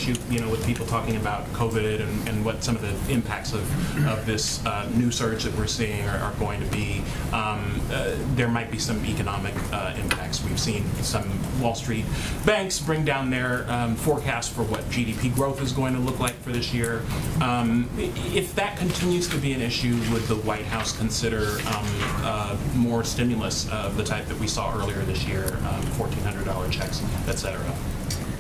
issue, with people talking about COVID and what some of the impacts of this new surge that we're seeing are going to be. There might be some economic impacts. We've seen some Wall Street banks bring down their forecast for what GDP growth is going to look like for this year. If that continues to be an issue, would the White House consider more stimulus of the type that we saw earlier this year, $1,400 checks, et cetera?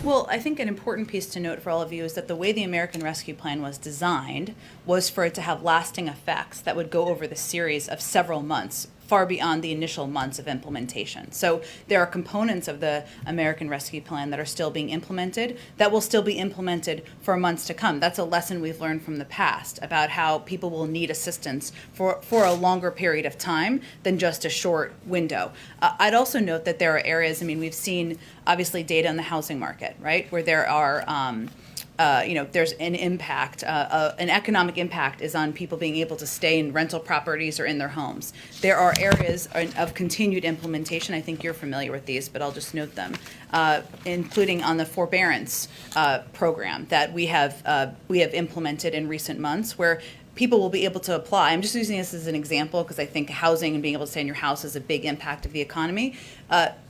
Well, I think an important piece to note for all of you is that the way the American Rescue Plan was designed was for it to have lasting effects that would go over the series of several months, far beyond the initial months of implementation. So there are components of the American Rescue Plan that are still being implemented that will still be implemented for months to come. That's a lesson we've learned from the past about how people will need assistance for a longer period of time than just a short window. I'd also note that there are areas, we've seen obviously data on the housing market, right, where there are there's an impact, an economic impact is on people being able to stay in rental properties or in their homes. There are areas of continued implementation. I think you're familiar with these, but I'll just note them, including on the forbearance program that we have implemented in recent months, where people will be able to apply. I'm just using this as an example because I think housing and being able to stay in your house is a big impact of the economy.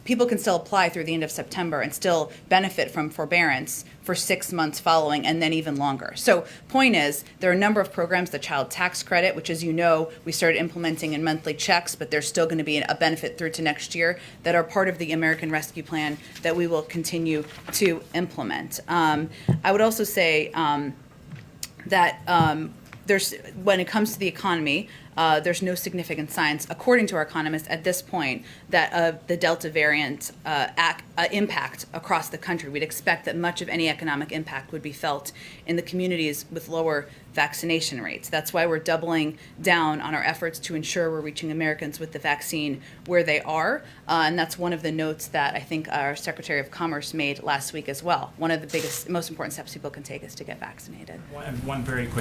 People can still apply through the end of September and still benefit from forbearance for 6 months following and then even longer. So point is, there are a number of programs, the child tax credit, which as you know, we started implementing in monthly checks, but there's still going to be a benefit through to next year, that are part of the American Rescue Plan that we will continue to implement. I would also say that when it comes to the economy, there's no significant signs, according to our economists at this point, that the Delta variant impact across the country. We'd expect that much of any economic impact would be felt in the communities with lower vaccination rates. That's why we're doubling down on our efforts to ensure we're reaching Americans with the vaccine where they are. And that's one of the notes that I think our Secretary of Commerce made last week as well. One of the biggest, most important steps people can take is to get vaccinated. One very quick